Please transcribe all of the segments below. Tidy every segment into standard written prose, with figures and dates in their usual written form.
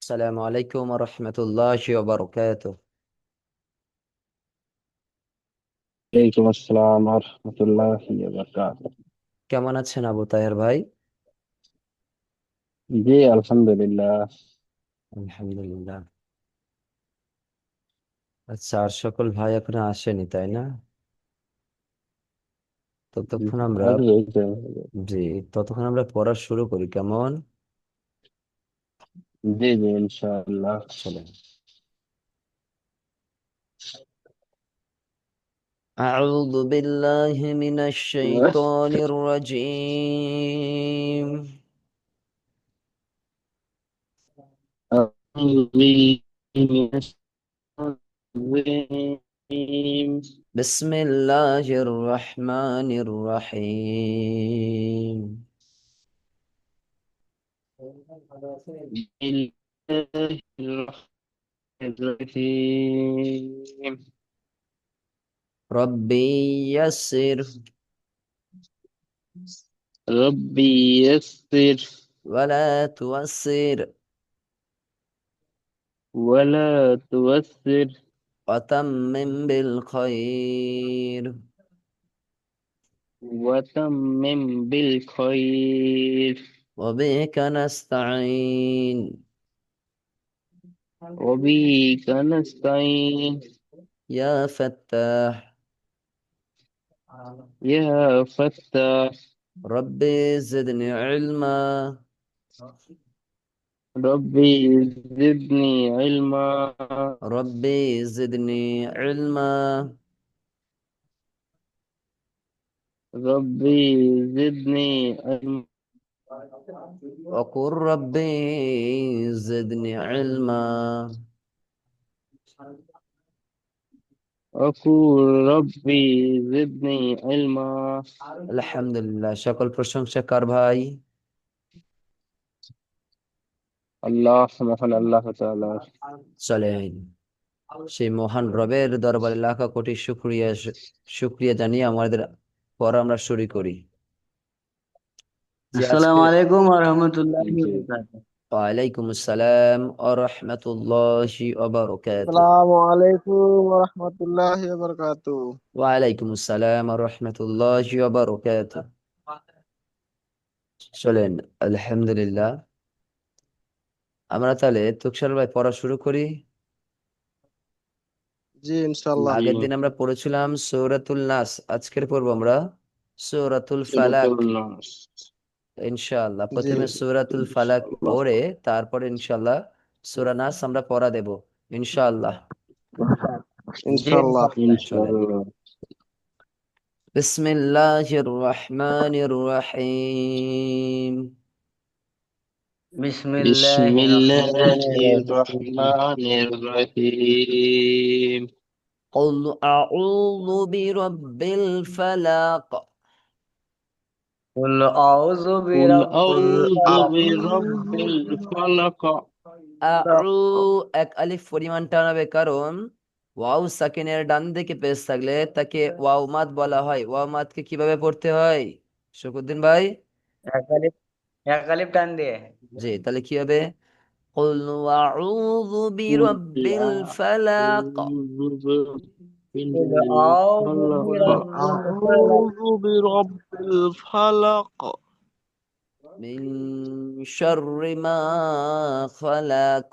السلام عليكم ورحمة الله وبركاته. ওয়ালাইকুম আসসালাম রহমতুল্লাহি ওয়া বারাকাতুহু। কেমন আছেন আবু তাহের ভাই? জি আলহামদুলিল্লাহ। আলহামদুলিল্লাহ। আচ্ছা, আর সকল ভাই এখনো আসেনি তাই না? ততক্ষণ আমরা আসবে তো। জি ততক্ষণ আমরা পড়া শুরু করি, কেমন? জি জি ইনশাআল্লাহ। চলেন। أعوذ بالله من الشيطان الرجيم. أعوذ بالله من الشيطان الرجيم. بسم الله الرحمن الرحيم. بسم الله الرحمن الرحيم. ربي يسر ربي يسر ولا توسر ولا توسر وتمم بالخير وتمم بالخير. وبك نستعين وبك نستعين. يا فتاح. يا فتاح. ربي زدني علما ربي زدني علما. ربي زدني علما ربي زدني علما. وقل ربي زدني علما. أقول ربي زدني علما. আলহামদুলিল্লাহ, সকল প্রশংসা কার ভাই? আল্লাহ মহান আল্লাহ তাআলা। চলেন সেই মহান রবের দরবারে লাখো কোটি শুকরিয়া শুকরিয়া জানিয়ে আমাদের পড়া আমরা শুরু করি। জি আজকে আসসালামু আলাইকুম ওয়া রাহমাতুল্লাহি জি। ওয়া বারাকাতুহু। ওয়ালাইকুম আসসালাম ওয়া রাহমাতুল্লাহি ওয়া বারাকাতুহু। আসসালামু আলাইকুম ওয়া রাহমাতুল্লাহি ওয়া বারাকাতুহু। ওয়ালাইকুম আসসালাম ওয়া রাহমাতুল্লাহি ওয়া বারাকাতুহু। চলেন, আলহামদুলিল্লাহ, আমরা তাহলে তুকসার ভাই পড়া শুরু করি। জি ইনশাআল্লাহ। জি আগের দিন আমরা পড়েছিলাম সূরাতুল নাস, আজকের পড়ব আমরা সূরাতুল ফালাক। সূরাতুল নাস। ইনশাআল্লাহ জি প্রথমে সূরাতুল ফালাক ইনশাআল্লাহ। পড়ে তারপরে ইনশাআল্লাহ সূরা নাস আমরা পড়া দেব ইনশাআল্লাহ। জি ইনশাআল্লাহ। চলেন। ইনশাআল্লাহ। বিসমিল্লাহির রহমানির রহিম। বিসমিল্লাহির রহমানির বিসমিল্লাহির রহিম। রহমানির রহিম। قل أعوذ برب الفلق. কুল আউযু قل বিরাব্বিল أعوذ ফালাক। برب الفلق. এক আলিফ পরিমাণ টানাবে, কারণ ওয়াও সাকিনের ডান দিকে পেশ থাকলে তাকে ওয়াও মাদ বলা হয়। ওয়াও মাদকে কিভাবে পড়তে হয় শকুদ্দিন ভাই? এক আলিফ এক আলিফ টান দিয়ে। জি, তাহলে কি হবে? قل أعوذ برب قل الفلق أعوذ برب কুল আউযু الفلق. বিরাব্বিল ফালাক আউযু বিরাব্বিল ফালাক من شر ما خلق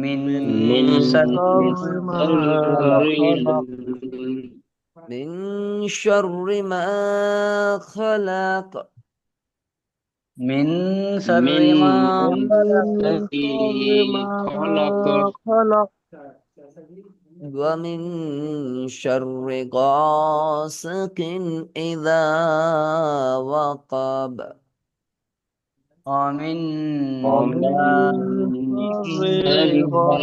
মিন মিন من শাররি মা শাররি মা شر খালাক। খালাক من شر ما خلق মিন من শাররি মা মিন খালাক। শাররি الذي মা خلق. খালাক ومن شر غاسق إذا وقب ومن ومن ومن شر شر غاسق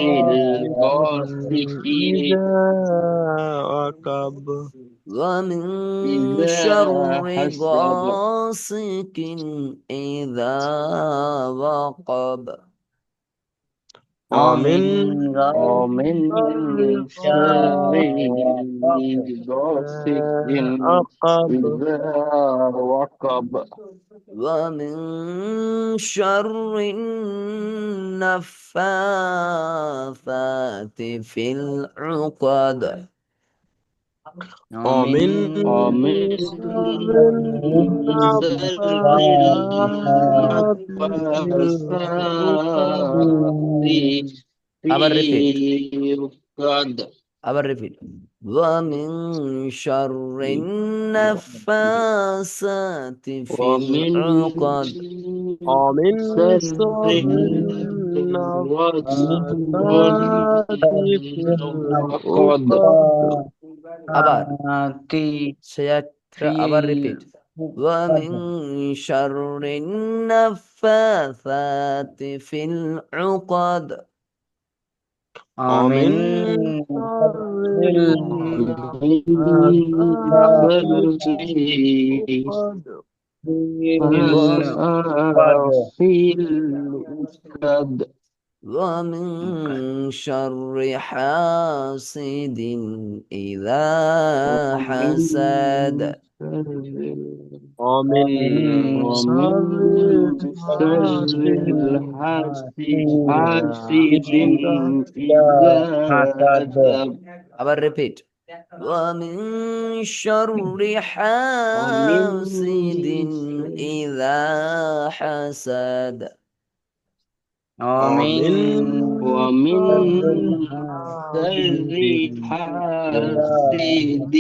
الغاسق إذا وقب ومن إذا شر حسد. غاسق إذا وقب ومن ومن شر غاسق عقب إذا وقب ومن شر النفاثات في العقد ومن ومن شر شر النفاثات في النفاثات العقد في আবার রিপিট العقد আবার রিপিট ومن شر النفاثات في ومن العقد ومن شر شر النفاثات في العقد العقد আবার তি সেটা আবার রিপিট ومن شر النفاثات في العقد ومن ومن شر شر النفاثات في العقد في العقد ومن شر حاسد إذا حسد ومن شر شر حاسد حاسد إذا إذا حسد আবার রিপিট ومن شر حاسد إذا حسد ومن ومن حاسد شر حاسد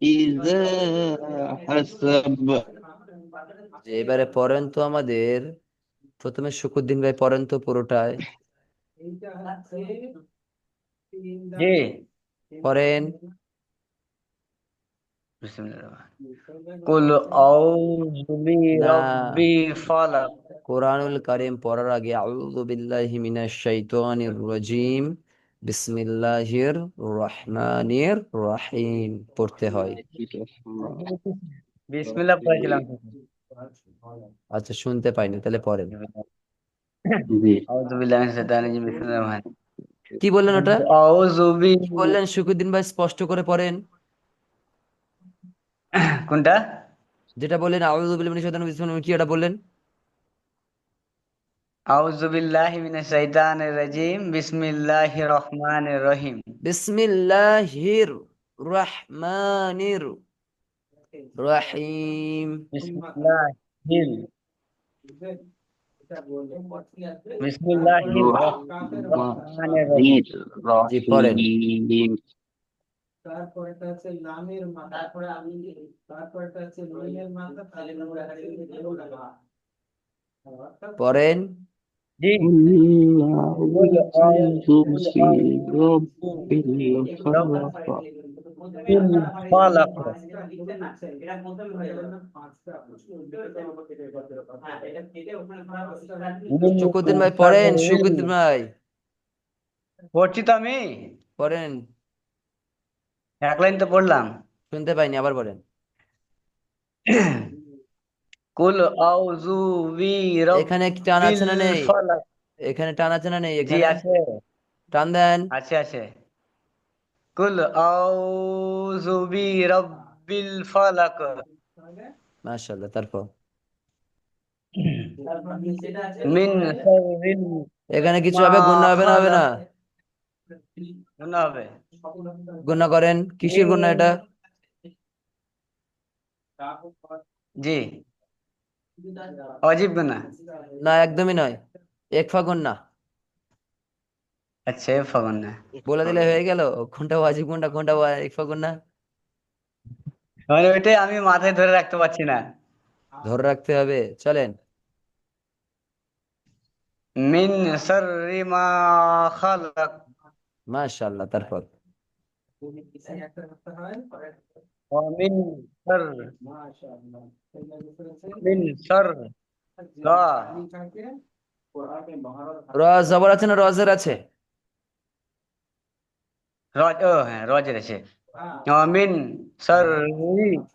إذا حسب যে এবারে পড়েন তো আমাদের প্রথমে শুকুরদ্দিন ভাই পড়েন তো পুরোটাই জি পড়েন কুল আউযু না বিরাব্বিল ফালাক কোরআনুল কারীম পড়ার আগে আউযু বিল্লাহি মিনাশ শাইতানির রাজিম বিসমিল্লাহির রহমানির রহিম পড়তে হয় বিসমিল্লাহ পড়েছিলাম আচ্ছা শুনতে পাইনি তাহলে পড়েন আউযু বিল্লাহি মিনাশ শাইতানির রাজিম বিসমিল্লাহির রহমানির কি বললেন ওটা রহিম আউযু কি বললেন শুকুরদ্দিন ভাই স্পষ্ট করে পড়েন কোনটা যেটা বললেন আউযু বিল্লাহি মিনাশ শাইতানির বিসমিল্লাহ কি এটা বললেন আউযু বিল্লাহি মিনাশ শাইতানির রাজিম বিসমিল্লাহির রহমানির রহিম বিসমিল্লাহির রহমানির রহিম বিসমিল্লাহির বিসমিল্লাহির রহমানির রহিম জি পড়েন রহিম তারপরেটা হচ্ছে লামের মাথা তারপরে আমি তারপরেটা হচ্ছে নুনের মাথা তাহলে আমরা পড়েন জি قل أعوذ برب الفلق ফালাক শুকুরদ্দিন ভাই পড়েন শুকুরদ্দিন ভাই পড়ছি তো আমি পড়েন এক লাইন তো পড়লাম শুনতে পাইনি আবার পড়েন কুল আউযু এখানে কি টান আছে না বিরাব্বিল নেই ফালাক এখানে টান আছে না নেই জি এখানে আছে টান দেন আছে কুল আউযু বিরাব্বিল ফালাক মাশাআল্লাহ তারপর মিন শাররিল এখানে কিছু হবে গুণা হবে না হবে না গুনাহ হবে গুণা করেন কিসের গুণা এটা জি অজীব গুনাহ না একদমই নয় একফা গুণা আচ্ছা ফাগুন না বলে দিলে হয়ে গেল কোনটা ওয়াজিব কোনটা কোনটা একফা গুণা মানে ওইটাই আমি মাথায় ধরে রাখতে পারছি না ধরে রাখতে হবে চলেন মিন শাররি মা খালাক মাশাআল্লাহ তারপর ওয়া মিন শার গা র জবর আছে না রজের আছে রজ ও হ্যাঁ রজের আছে ওয়া মিন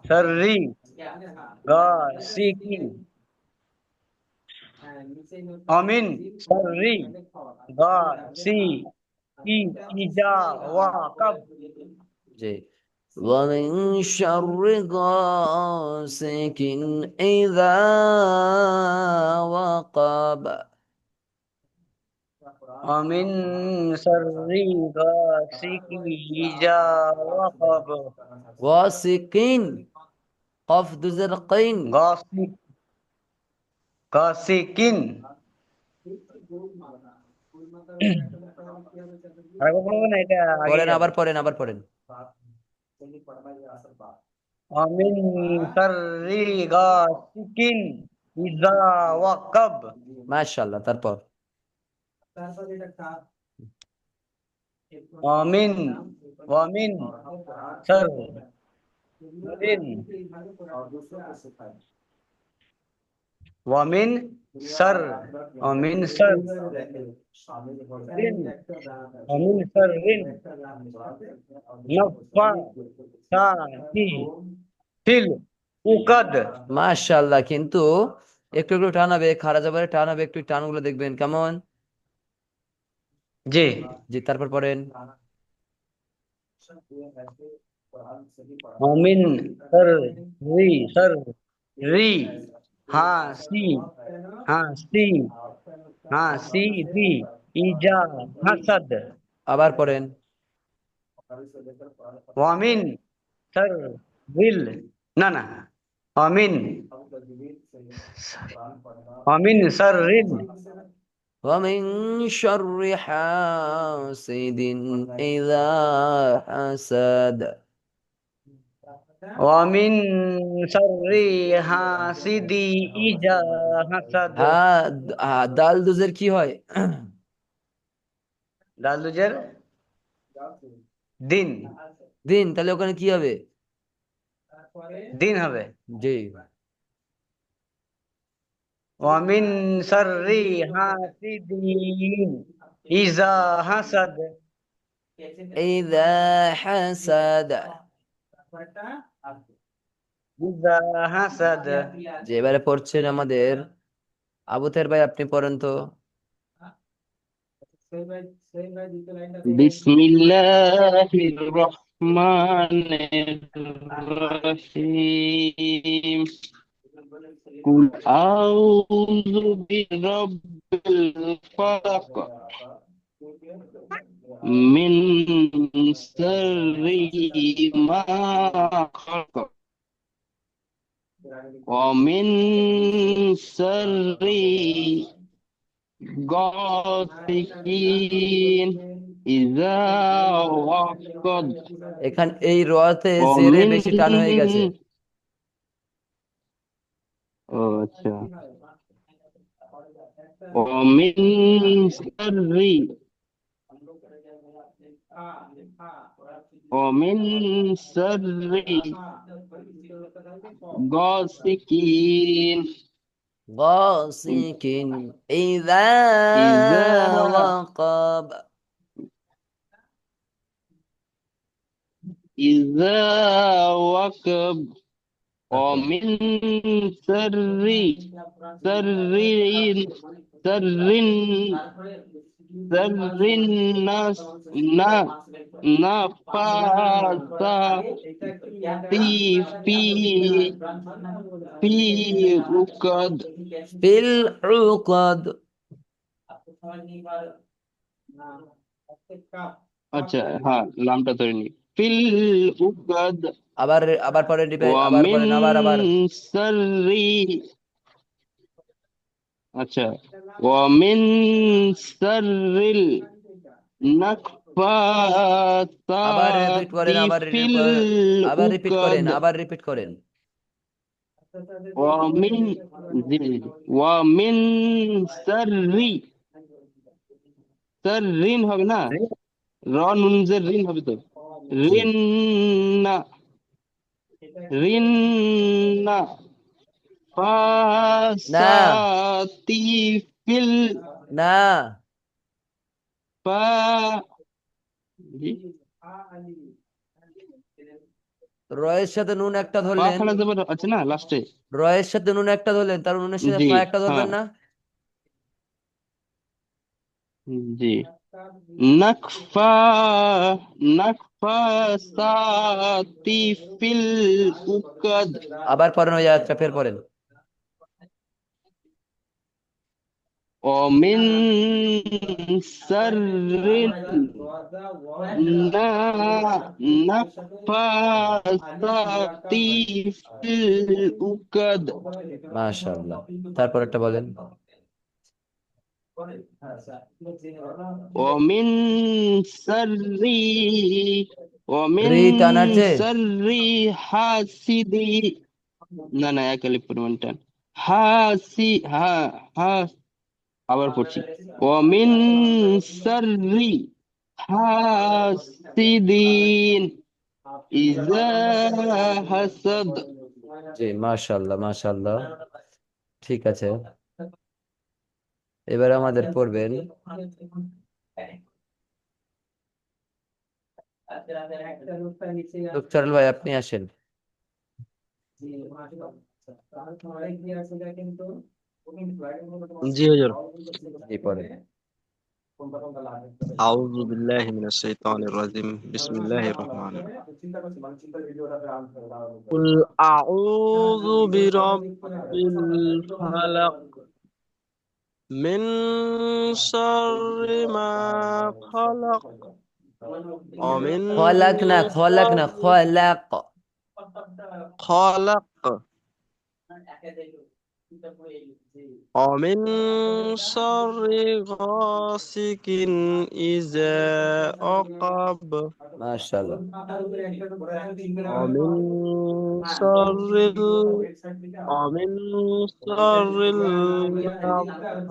শাররি গা সিকি অমিন শাররি গাসি ইজা ওয়াকাব। জি। ومن شر غاسق إذا وقب অমিন শাররি গাসিকি ইজা ওয়াকাব। غاسق قف দুজের قين গাসিক গাসিকিন। আরেকবার বলবো না, এটা আগে পড়েন, যাবে। আবার পড়েন। অমিন শাররি গাসিকিন ইজা ওয়াকাব। মাশাআল্লাহ। তারপর অমিন ওয়ামিন শাররিন ওয়ামিন শার অমিন শাররিন অমিন শাররিন নাফাসাতি ফিল উকাদ। মাশাআল্লাহ। কিন্তু একটু একটু টান হবে, খাড়া জবরে টান হবে, একটু টানগুলো দেখবেন কেমন। জি। জি, তারপর পড়েন। অমিন শাররি হাসি হাসি হাসিদি ইজা হাসাদ। আবার পড়েন। ওয়ামিন শাররিল না অমিন অমিন শাররিল ومن شر حاسد إذا حسد ওয়ামিন শাররি হাসিদি ইজা হাসাদ। দাল দুজের কি হয়? দালুজের দিন দিন। তাহলে ওখানে কি হবে? দিন হবে। জি। ওয়ামিন শাররি হাসিদিন ইজা হাসাদ। إذا حسد ইজা হাসাদ। যে এবারে পড়ছেন আমাদের আবু তাহের ভাই, আপনি পড়েন তো। বিসমিল্লাহির রহমানির রহিম। কুল আউযু বিরাব্বিল ফালাক মিন শাররি মা খালাক ওয়া মিন শাররি গাসিকিন ইযা ওয়াকাদ এখানে এই রতে ওয়া জেরে মিন বেশি টান হয়ে গেছে। আচ্ছা ওয়া মিন শাররি ومن شر غاسقين غاسق إذا إذا وقب إذا وقب ومن شر الناس نفاثات في العقد في العقد আচ্ছা হ্যাঁ লামটা ধরে নি ফিল উকাদ আবার পরে দিবেন, ওয়া আবার মিন পড়েন, আবার শাররি আচ্ছা ওয়া মিন শাররিল আবার রিপিট করেন, নাফাসাতি ফিল উকাদ আবার রিপিট করেন। ওয়া মিন ওয়া মিন শাররি শাররিন হবে না, র নুন জের রিন হবে তো, রিন না রিন না ফাসাতি ফিল না, ফা রয়ের সাথে নুন একটা পা ধরলেন, খাড়া যাবে আছে না লাস্টে। রয়ের সাথে নুন একটা ধরলেন, তার নুনের সাথে জি ফা একটা ধরবেন হ্যাঁ না। জি। নাকফা নাকফাসাতি ফিল উকাদ। আবার পড়েন ওই আয়াতটা, ফের পড়েন। ومن شر النفاثات في العقد মাশাআল্লাহ, তারপর একটা বলেন। ومن شر ومن রি টানার যে, شر حاسد না না একালিপ পরিমাণ টান হাসি হা হা আবার পড়ছি ومن شر হাসিদিন ইজা হাসাদ। জি মাশাআল্লাহ মাশাআল্লাহ, ঠিক আছে। এবার আমাদের পড়বেন ডক্টর ভাই, আপনি আসেন। জি হুজুর। জি পড়েন। আউযু বিল্লাহি মিনাশ শাইতানির রাজিম। বিসমিল্লাহির রহমানির রহিম। কুল আউযু বিরাব্বিল ফালাক মিন শাররি মা খালাক ওয়া মিন খলাক না, খলাক না, খলাক। খালাক ওয়া মিন শাররি গাসিকিন ইযা আকাব মাশাআল্লাহ। ومن شر ومن شر النفاثات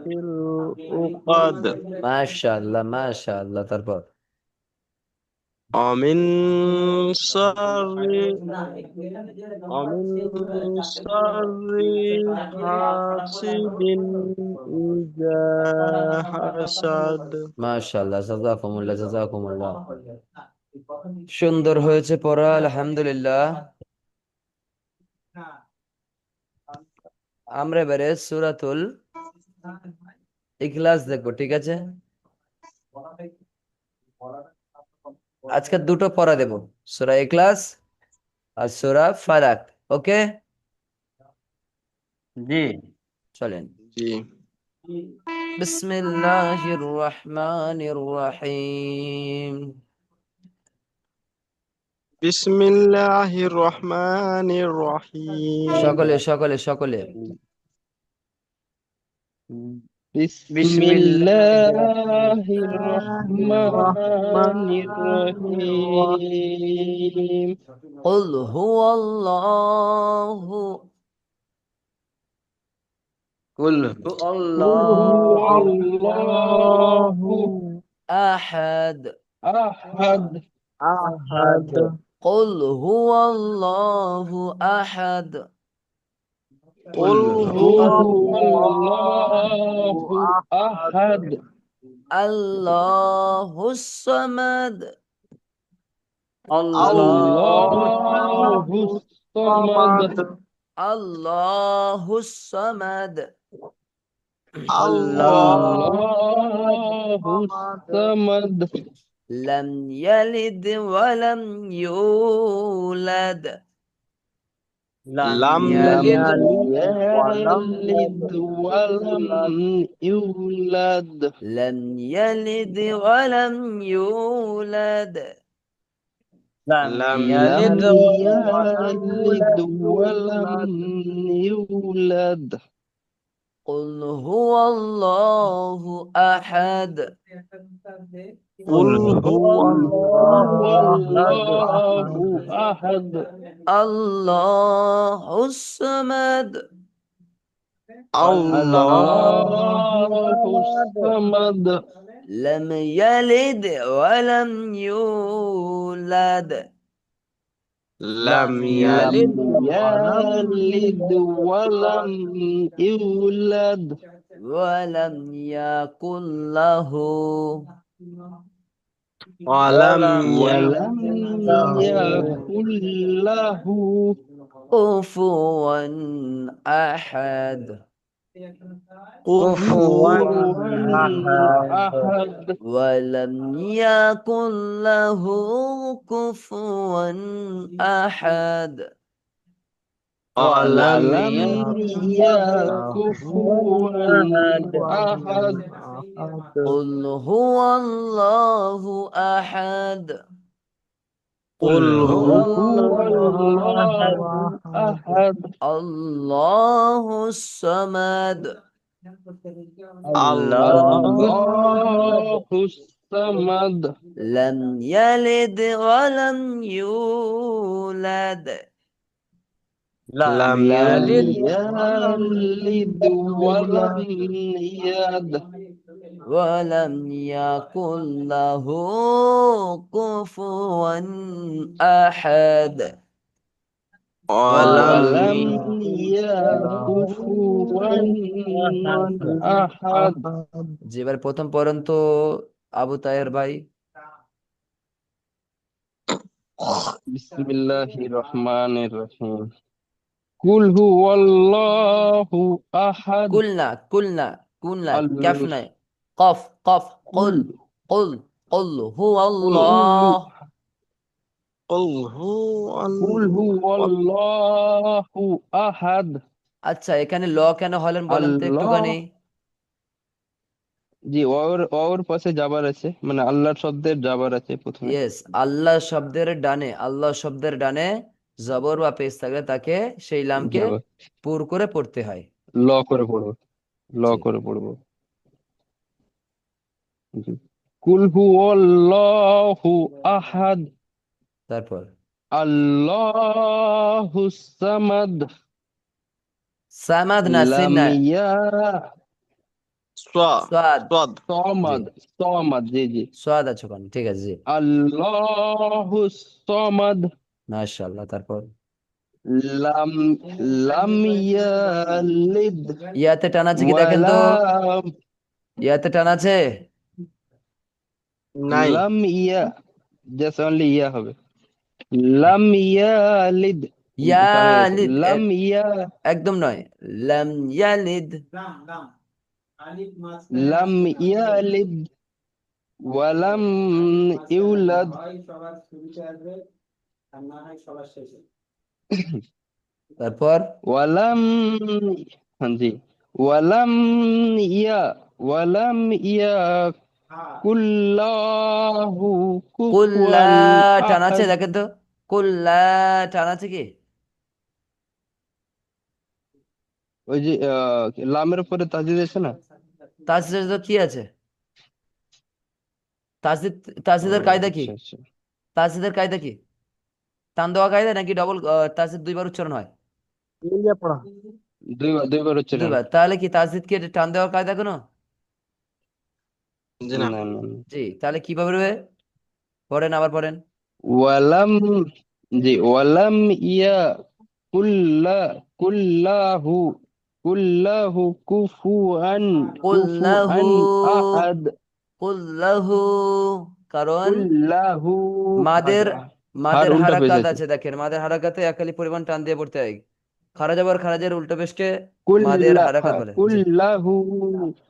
في العقد মাশাআল্লাহ মাশাআল্লাহ, তারপর। ومن شر ومن شر حاسد إذا حسد। মাশাআল্লাহ, জাযাকুমুল্লাহ জাযাকুমুল্লাহ, সুন্দর হয়েছে পড়া, আলহামদুলিল্লাহ। আমরা এবারে সূরাতুল ইখলাস দেখবো, ঠিক আছে? আজকে দুটো পড়া দেব, সূরা ইখলাস আর সূরা ফালাক। ওকে, জি। চলেন। জি। বিসমিল্লাহির রহমানির রহিম। বিসমিল্লাহির রহমানির রহিম। সকলে সকলে সকলে। বিসমিল্লাহির বিসমিল্লাহির রহমানির রহমানির রহিম। কুল হুয়াল্লাহু কুল হু قل هو الله আহাদ। أحد আহাদ। কুল হুয়াল্লাহু আহাদ। قل قل هو هو الله আহাদ। أحد আল্লাহুস সামাদ। الله আল্লাহু الصمد আল্লাহুস সামাদ। الله الصمد লাম ইয়ালিদ ওয়ালাম ইউলাদ। লাম লাম لم ইয়ালিদ ইয়ালিদ ওয়ালাম يلد ولم ইউলাদ। يولد লাম ইয়ালিদ ওয়ালাম ইউলাদ। লাম লাম لم ইয়ালিদ ওয়ালাম يلد ولم ইউলাদ। يولد قل هو الله أحد. قل هو قل هو الله الله أحد أحد الله الصمد. الله الصمد الصمد لم يلد ولم يولد. لم لم يلد ولم يلد ولم يولد ولم يكن له ولم ولم يكن له يكن له كفوا أحد. কুফুয়ান আহাদ ولم يكن له كفوا أحد ওয়ালাম ولم يكفوا আহাদ أحد قل هو الله أحد কুল قل هو আহাদ الله أحد الله الصمد আল্লাহ الله الصمد لم يلد ولم يولد লাম لم ইয়ালিদ يلد ولم يولد ولم يكن له كفوا أحد ওয়ালাম ولم يكفوا أحد জি এবার প্রথম পড়েন তো আবু তাহের ভাই। بسم الله الرحمن الرحيم قل هو الله أحد কুলনা কুলনা কুলনা ক্যাফ ال- নাই কফ কফ কুল قل কুল কুল হু قل আল্লাহ قل هو الله أحد আচ্ছা এখানে ল কেন হলেন বলেন তো আল্লাহ একটুখানি। জি ওর পাশে যাবার আছে মানে আল্লাহর শব্দের যাবার আছে প্রথমে ইয়েস আল্লাহ শব্দের ডানে আল্লাহ শব্দের ডানে জবর বা পেশ থাকলে তাকে সেই লামকে যাবার পুর করে পড়তে হয়। ল করে পড়বো ল জি করে পড়বো জি কুল হু আল্লাহু আহাদ তারপর আল্লাহুস সামাদ সামাদ না সিন লাম না সাদ জি সামাদ সামাদ জি জি সাদ আছে ওখানে ঠিক আছে জি আল্লাহুস সামাদ মাশাআল্লাহ। তারপর লাম লাম ইয়ালিদ ইয়াতে টান আছে কি দেখেন তো ওয়ালাম ইয়াতে টান আছে নাই লাম ইয়া জাস্ট অনলি ইয়া হবে লাম ইয়ালিদ টানা গেছে ইয়ালিদ লাম ইয়া একদম নয় লাম ইয়ালিদ লাম লাম আলিফ মাঝখানে লাম আসবে না ইয়ালিদ ওয়ালাম আলিফ মাঝখানে আসবে ইউলাদ হয় সবার শুরুতে আসবে আর না হয় সবার শেষে তারপর ওয়ালাম हाँ जी ওয়ালাম ইয়া ওয়ালাম ইয়া হ্যাঁ কুল্লাহু কুল্লা কুফুয়ান টান আছে আহাদ দেখেন তো কুল্লা টান আছে কি ওই যে লামের উপরে তাজিদ আছে না তাসদিদের তো কি আছে তাসদিদ ও তাসদিদের কায়দা কি আচ্ছা আচ্ছা তাসদিদের কায়দা কি টান দেওয়া কায়দা নাকি ডবল তাসদিদ দুইবার উচ্চারণ হয় মিলিয়ে পড়া। দুইবার উচ্চারণ দুইবার তাহলে কি তাসদিদ কি টান দেওয়ার কায়দা কোনো জি না না না না জি তাহলে কিভাবে হবে পড়েন আবার পড়েন ওয়ালাম জি ওয়ালাম ইয়া কুল্লা কুল্লাহু কুল্লাহু কুফুয়ান কুল্লাহু আহাদ কুল্লাহু কারণ কুল্লাহু মাদের হার মাদের উল্টা পেজ হারাকাত আছে আছে দেখেন মাদের হারাকাতে একালি পরিমাণ টান দিয়ে পড়তে হয় খারাজ আবার খারাজের উল্টো পেশকে মাদের হারাকাত বলে জি কুল্লাহু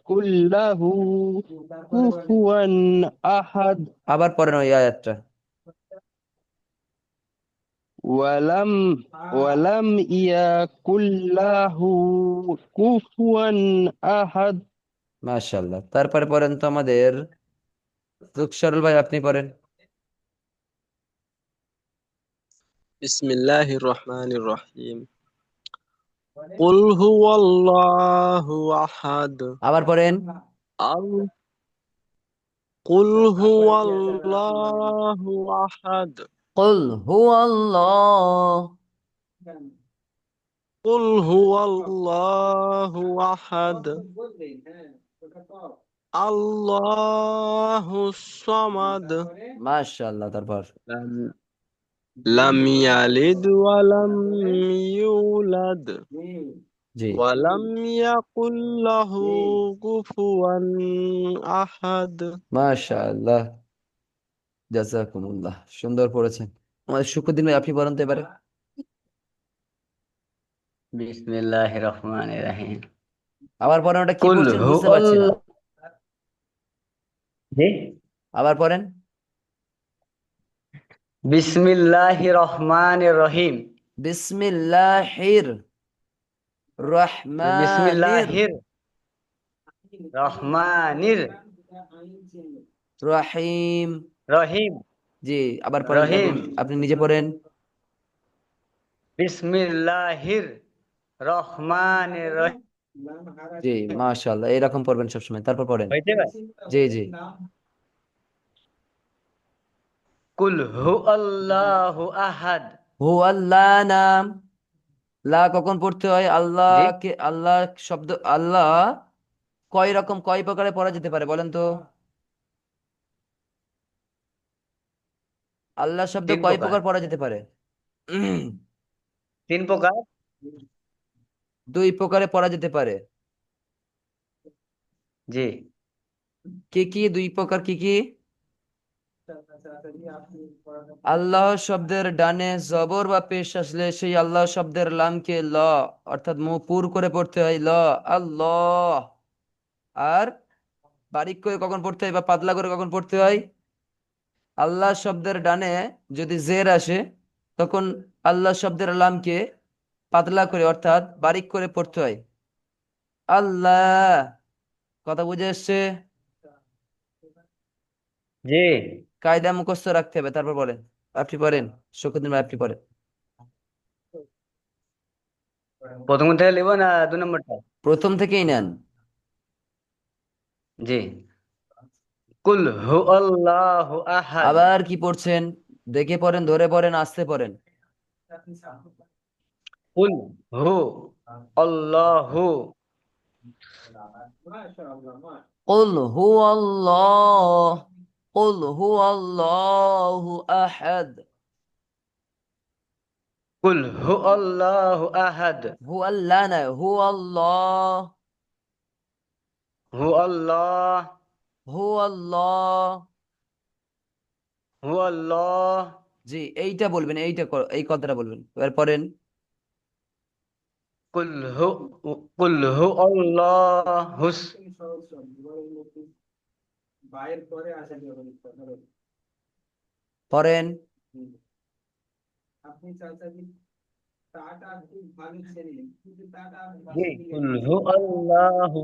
কুল্লাহু তারপরে বলেন কুফুয়ান আহাদ আবার পড়েন ওই আয়াতটা ওয়ালাম ওয়ালাম ইয়াকুল্লাহু কুফুয়ান আহাদ মাশাআল্লাহ তারপরে পড়েন তো আমাদের সরল ভাই আপনি পড়েন بسم الله الرحمن الرحيم قل هو الله أحد আবার পড়েন ال- قل هو الله أحد قل هو الله قل هو الله أحد বলবেন হ্যাঁ ওটা তো الله الصمد মাশাআল্লাহ তারপর لم لم يلد ولم يولد জি ولم يكن له كفوا أحد মাশাআল্লাহ জাযাকুমুল্লাহ সুন্দর পড়েছেন আমাদের শুকরদিন ভাই আপনি পড়েন তো এবারে বিসমিল্লাহির রহমানির রহিম আবার পরেন, ওটা কি কুল পড়ছেন হু বুঝতে পারছি না। আল্লাহ জি আবার পড়েন। বিসমিল্লাহির রহমানির রহিম। বিসমিল্লাহির রহমানির বিসমিল্লাহির রহমানির রহিম। রহিম। জি, আবার পড়েন, রহিম। আপনি নিজে পড়েন। বিসমিল্লাহির রহমানির রহিম। জি, মাশাআল্লাহ, এরকম পড়বেন সবসময়। তারপর পড়েন। হয়েছে ভাই? জি জি। কুল হু আল্লাহু আহাদ। হু আল্লাহ নাম, লা কখন পড়তে হয়? জি আল্লাহকে, আল্লাহ শব্দ, আল্লাহ কয় রকম, কয় প্রকারে পড়া যেতে পারে বলেন তো? আল্লাহ শব্দ তিন কয় প্রকার। প্রকার পড়া যেতে পারে? তিন প্রকার। দুই প্রকারে পড়া যেতে পারে। জি কি কি দুই প্রকার, কি কি? আল্লাহ শব্দের ডানে জবর বা পেশ আসলে সেই আল্লাহ শব্দের লামকে ল, অর্থাৎ মুখ পুর করে পড়তে হয়, ল আল্লাহ। আর বারিক করে কখন পড়তে হয় বা পাতলা করে কখন পড়তে হয়? আল্লাহ শব্দের ডানে যদি জের আসে তখন আল্লাহ শব্দের লামকে পাতলা করে অর্থাৎ বারিক করে পড়তে হয়, আল্লাহ। কথা বুঝে এসছে? জি। কায়দা মুখস্থ রাখতে হবে। তারপর বলেন, আপনি পড়েন, শকুদ্দিন ভাই আপনি পড়েন। প্রথম থেকে লিব না 2 নম্বরটা? প্রথম থেকেই নেন। জি। কুল হু আল্লাহু আহাদ। আবার কি পড়ছেন? দেখে পড়েন, ধরে পড়েন, আস্তে পড়েন। কুল হু আল্লাহু قل هو الله، قل هو الله أحد। কুল হু আল্লাহু আহাদ। هو الله না, هو الله، হু আল্লাহ। هو الله। হু আল্লাহ। জি, এইটা বলবেন, এই কথাটা বলবেন। এবার পড়েন। কুল হু কুল হু আল্লাহুস। পড়েন। জি কুল হু আল্লাহু।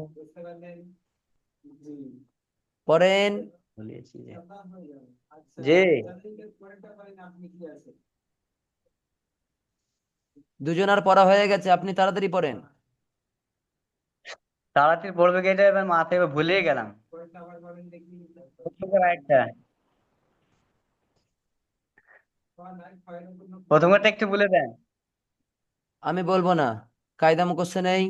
পড়েন। বলেছি যে জি দুজনার পড়া হয়ে গেছে, আপনি তাড়াতাড়ি পড়েন। তাড়াতাড়ি পড়বে কি এটা এবার মাথায় এবার ভুলেই গেলাম। প্রথমটা একটা প্রথমটা একটু বলে দেন। আমি বলবো না, কায়দা মুখস্থ নেই।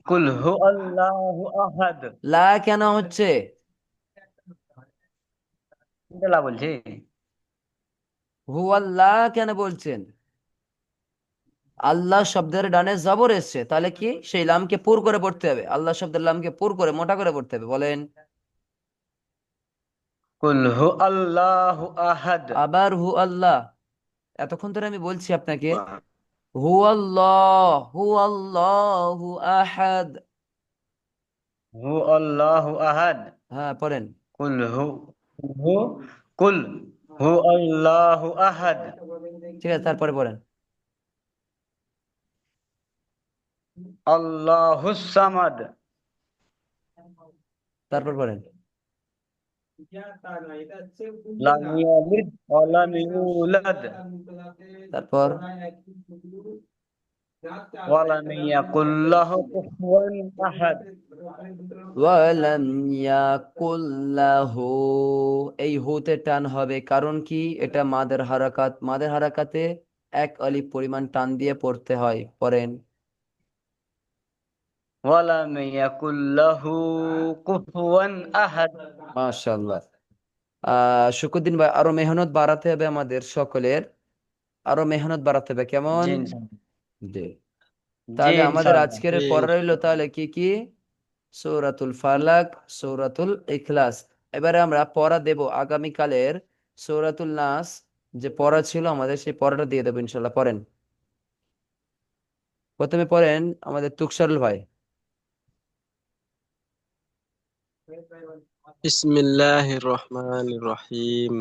কুল হু আল্লাহু আহাদ। লা কেন হচ্ছে? কোনটা লা বলছি? হু আল্লাহ কেন বলছেন? আল্লাহ শব্দের ডানে জবর এসছে, তাহলে কি সেই লামকে পুর করে পড়তে হবে, আল্লাহ শব্দের লামকে পুর করে মোটা করে পড়তে হবে। বলেন। কুল হু আল্লাহু আহাদ। আবার হু আল্লাহ। এতক্ষণ ধরে আমি বলছি আপনাকে, হু আল্লাহ, হু আল্লাহু আহাদ। হু আল্লাহু আহাদ। হ্যাঁ, পড়েন। কুল হু হু কুল হু আল্লাহু আহাদ। ঠিক আছে, তারপরে পড়েন। আল্লাহুস সামাদ। তারপর পড়েন। লাম ইয়ালিদ ওয়া লাম ইউলাদ তারপর ওয়া লাম ইয়াকুল লাহু কুফুয়ান আহাদ। ওয়ালাম ইয়াকুল্লাহু, এই হুতে টান হবে, কারণ কি? এটা মাদের হারাকাত, মাদের হারাকাতে এক আলিফ পরিমাণ টান দিয়ে পড়তে হয়। পড়েন। ওয়া লাম ইয়াকুল লাহু কুফুয়ান আহাদ। মাশাআল্লাহ। শুকুরদিন ভাই, আরো মেহনত বাড়াতে হবে আমাদের সকলের, আরো মেহনত বাড়াতে হবে, কেমন? জি ইনশাআল্লাহ। জি। জি তাহলে আমাদের ইনশাআল্লাহ। আজকের পড়া রইলো তাহলে কি কি? সূরাতুল ফালাক, সূরাতুল ইখলাস। এবারে আমরা পড়া দেব আগামীকালের সূরাতুল নাস, যে পড়া ছিল আমাদের সেই পড়াটা দিয়ে দেবো ইনশাল্লাহ। পড়েন। প্রথমে পড়েন আমাদের তুকসারুল ভাই। বিসমিল্লাহির রহমানির রহিম।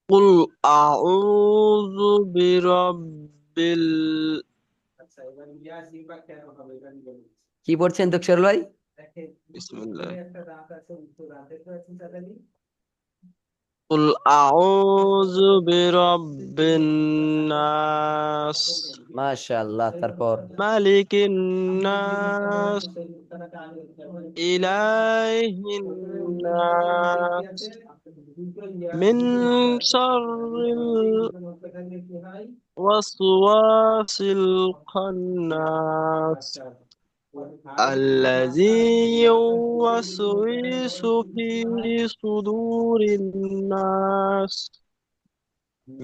কুল আউযু বিরাব্বিল আচ্ছা এবার ইয়াসি বা কেন হবে এটা আমি বলি। কি পড়ছেন তুকসারুল ভাই? দেখেন বিসমিল্লাহ। উপরে একটা দাঁত আছে উত্তর দাঁতের আছে চালালি কুল আউযু বিরাব্বিন নাস মাশাআল্লাহ। তারপর মালিকিন নাস ইলাহিন নাস মিন শাররিল ওয়াসওয়াসিল খান্নাস الذي يوسوس في صدور الناس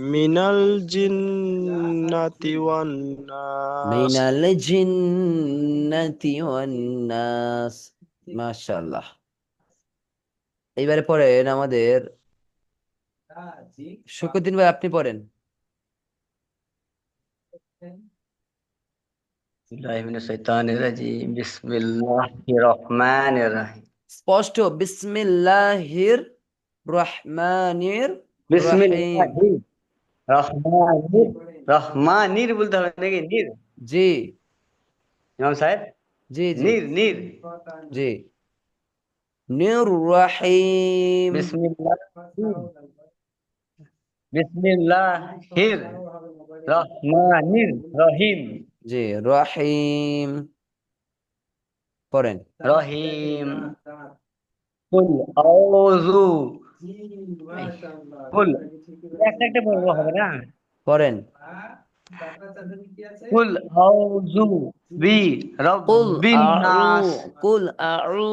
من الجنة والناس। মিনাল জিন্নাতি ওয়ান নাস। মাশাআল্লাহ। এইবারে পড়েন আমাদের শুকরুদ্দিন ভাই, আপনি পড়েন। বিসমিল্লাহি মিনাশ শাইতানির রাজিম বিসমিল্লাহির রহমানির রহিম স্পষ্ট বিসমিল্লাহির রহমানির রহিম। বিসমিল্লাহির রহমানির রহমানির বলতে হবে নাকি নির জি ইমাম সাহেব জি জি নির নির জি। নির রহিম। বিসমিল্লাহির রহমানির রহিম জি রহিম পড়েন। রহিম কুল আউযু কুল একটা একটা বলবো হবে না পড়েন। কুল আউযু বি কুল রাব্বিন আউ নাস কুল আউ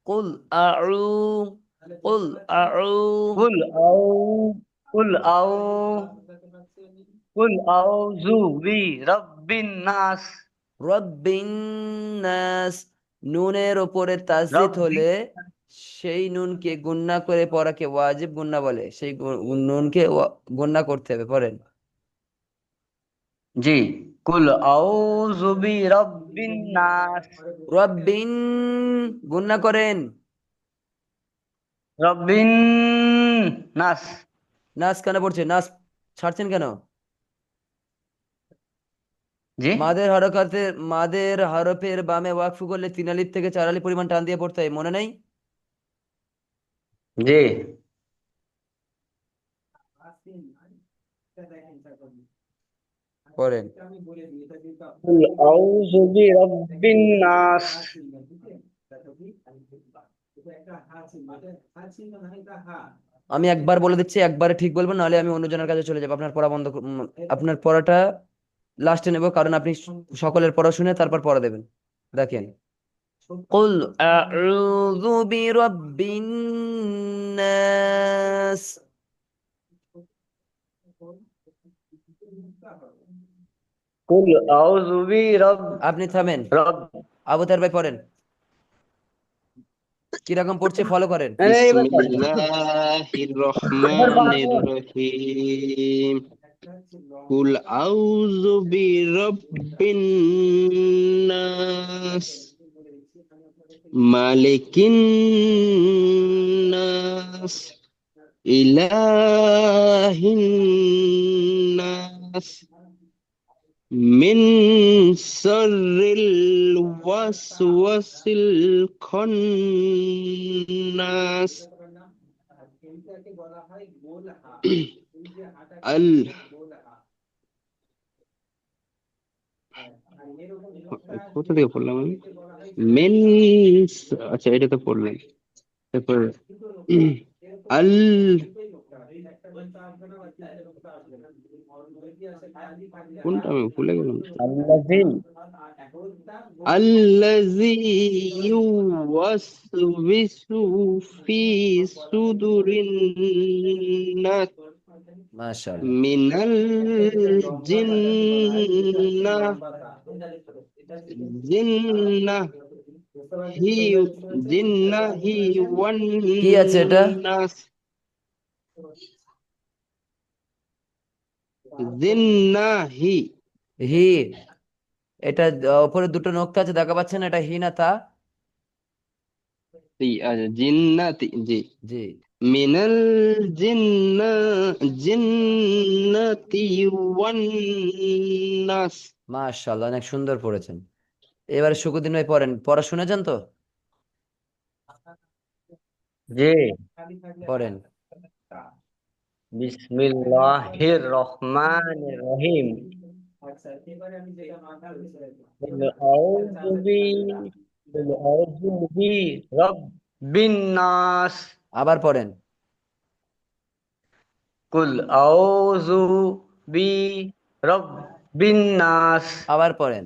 কুল আউ কুল আউ কুল আউ কুল আউ কুল আউযু বি রাব্বিন নাস রব্বিন নাস। নুনের ওপরে তাসদিদ রব্বিন হলে সেই নুনকে গুণনা করে পড়াকে ওয়াজিব গুণনা বলে। সেই নুনকে গুণনা করতে হবে। পড়েন। জি কুল আউযু বি রাব্বিন নাস রব্বিন গুণনা করেন। রব্বিন নাস নাস কেন পড়ছে? নাস ছাড়ছেন কেন? জি মাদের হরফের বামে ওয়াকফ করলে 3 আলিফ থেকে 4 আলিফ পরিমাণ টান দিয়ে পড়তে হয়, মনে নেই? জি পড়েন। কুল আউযু বি রাব্বিন নাস আমি একবার বলে দিচ্ছি, একবারে ঠিক বলবেন, নাহলে আমি অন্যজনের কাছে চলে যাবো। আপনার পড়া বন্ধ আপনার পড়াটা লাস্টে নেব, কারণ আপনি সকলের পড়া শুনে তারপর পড়া দেবেন। দেখেন। কুল আউযু বিরাব্বিন নাস। কুল আউযু বি আপনি থামেন। রাব আবু তার ভাই পড়েন। কিরকম পড়ছে ফলো করেন। বিসমিল্লাহির রহমানির রহিম। কুল আউযু বিরাব্বিন নাস মালিকিন নাস ইলাহিন নাস মিন শাররিল ওয়াসওয়াসিল খান্নাস আল কোথা থেকে পড়লাম আমি? মেন। আচ্ছা, এটা তো পড়লাম। তারপর আল কোনটা আমি ভুলে গেলাম। আল্লাযী আল্লাযী ইউওয়াসউইসু ফি সুদুরিন নাস মাশাআল্লাহ। মিনাল জিন্নাহ জিন্নাহ হি জিন্নাহি ওয়ান কি আছে এটা? নাস জিন্নাহি হি, এটা উপরে দুটো নোক্তা আছে, দেখা পাচ্ছেন? এটা হি না তা? আচ্ছা, জিন্নাতি, জি। জি, মিনাল জিন্না জিন্নাতি ওয়ান নাস। মাশাআল্লাহ, অনেক সুন্দর পড়েছেন। এবারে শুকুদ্দিন ভাই পড়েন, পড়া শুনেছেন তো? জি। পড়েন। বিসমিল্লাহির রহমানির রহিম। আচ্ছা, এবারে আমি যেটা মাথার বিষয় কুল আউযু বি কুল আউযু বি রাব্বিন নাস। আবার পড়েন। কুল আউযু বি রাব্বিন নাস। আবার পড়েন।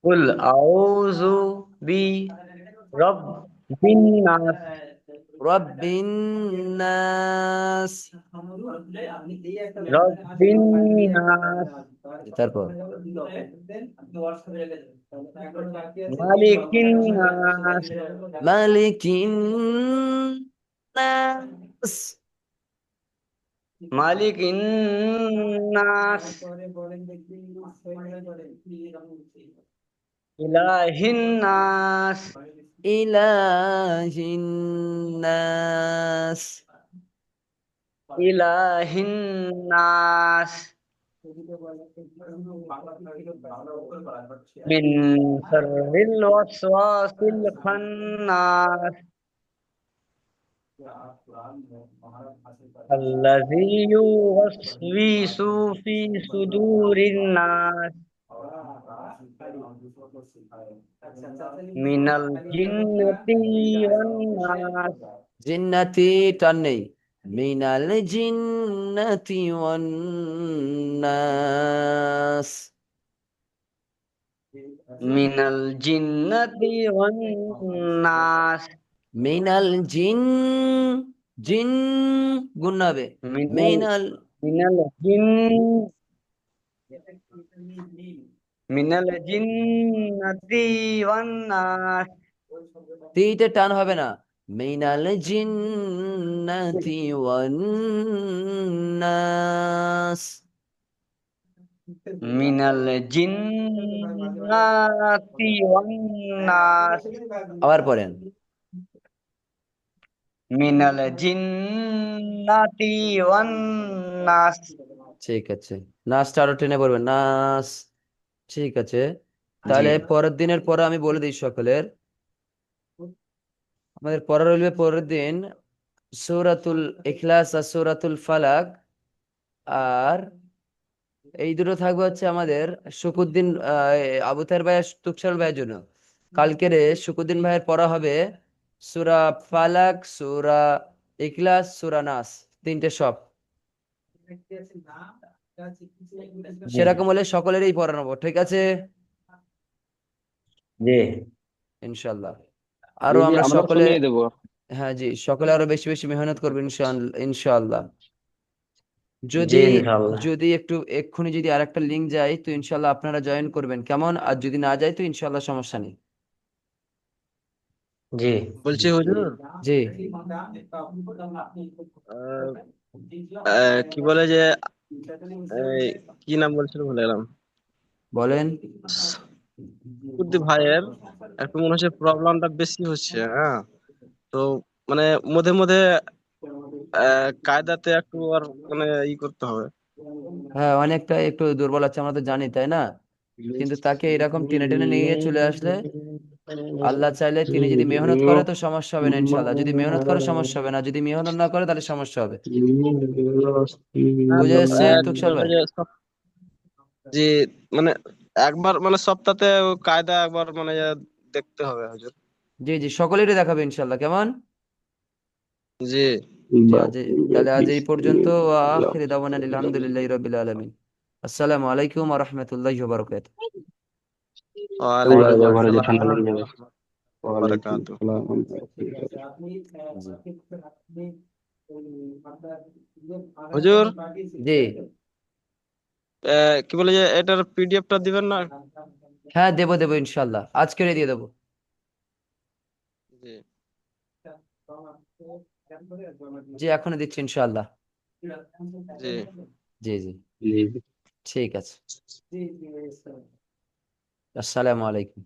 কুল আউযু বি রাব্বিন নাস। রব্বিন নাস। রাব্বিন নাস। তারপর মালিকিন নাস। মালিকিন নাস। মালিকিন নাস। বলেন দেখি ইলাহিন নাস। ইলাহিন নাস। ইলাহিন নাস। মিন শাররিল ওয়াসওয়াসিল খান্নাস। আল্লাযী ইউওয়াসওয়িসু ফি সুদুরিন নাস। মিনাল জিন্নাতি ওয়ান নাস। জিন্নাতি টান নেই। মিনাল জিন্নাতি ওয়ান নাস। মিনাল জিন্নাতি ওয়ান নাস। মিনাল জিন, জিন গুণ হবে। মিনাল মিনাল, মিনাল জিন মিনাল জিন্নাতি ওয়ান নাস। তিতে টান হবে না। মিনাল জিন্নাতি ওয়ান নাস। মিনাল জিন্নাতি ওয়ান নাস। আবার পড়েন। মিনাল জিন্নাতি ওয়ান নাস। ঠিক আছে, নাচটা আরো টেনে পড়বেন, নাচ। ঠিক আছে, জি তাহলে পরের দিনের পরে আমি বলে দিই সকলের। আমাদের পড়া রইবে পরের দিন সূরাতুল ইখলাস আর সূরাতুল ফালাক। আর এই দুটো থাকবে হচ্ছে আমাদের শুকুদ্দিন আবু তাহের ভাই, তুকসার ভাইয়ের জন্য। কালকের শুকুদ্দিন ভাইয়ের পড়া হবে সূরা ফালাক, সূরা ইখলাস, সূরা নাস, তিনটে সব। জি সেরকম হলে সকলেরই পড়ানো, ঠিক আছে? জি ইনশাল্লাহ। জি আরো জি, আমরা আমরা সকলে, শুনিয়ে দেবো। হ্যাঁ জি, সকলে আরো বেশি বেশি মেহনত করবেন ইনশাআল্লাহ, ইনশাআল্লাহ। যদি জি ইনশাআল্লাহ। যদি একটু এক্ষুনি যদি আরেকটা লিঙ্ক যায় তো ইনশাল্লাহ আপনারা জয়েন করবেন, কেমন? আর যদি না যায় তো ইনশাল্লাহ সমস্যা নেই। জি বলছি হুজুর, জি, আহ, কি বলে যে এই, কি নাম বলছিল ভুলে গেলাম। বলেন। কুদ্দি ভাইয়ের একটু মনে হচ্ছে প্রবলেমটা বেশি হচ্ছে, হ্যাঁ। তো মানে মধ্যে মধ্যে কায়দাতে একটু আর মানে করতে হবে। হ্যাঁ, অনেকটা একটু দুর্বল আছে, আমরা তো জানি, তাই না? কিন্তু তাকে এরকম টেনে টেনে নিয়ে চলে আসলে, আল্লাহ চাইলে তিনি যদি মেহনত করে তো সমস্যা হবে না ইনশাল্লাহ। যদি মেহনত করে সমস্যা হবে না, যদি মেহনত না করে তাহলে সমস্যা হবে। হ্যাঁ, বুঝে তো এসছেন কি তুকসার বলে ভাই? যে যে মানে একবার মানে সপ্তাহে কায়দা একবার মানে দেখতে হবে হুজুর। জি জি, সকলেরই দেখাবে ইনশাল্লাহ, কেমন? জি, জি, তাহলে আজ এই পর্যন্ত। আখিরি দাওয়ানা আলহামদুলিল্লাহি রাব্বিল আলামিন। আসসালামু আলাইকুম ওয়া রাহমাতুল্লাহি ওয়া বারাকাতুহু। ওয়ালাইকুম ঘরে যে ঠান্ডা আসসালাম লেগে যাবে। ওয়া ওয়ালাইকুম বারাকাতুহু। হুজুর, জি, কি বলে যে এটার পিডিএফটা দিবেন না? হ্যাঁ দেবো দেবো ইনশাল্লাহ, আজকেরই দিয়ে দেবো। জি জি, এখনই দিচ্ছি ইনশাল্লাহ। জি। জি জি, জি জি। ঠিক আছে। জি জি, বুঝতে পারছি। আসসালামু আলাইকুম।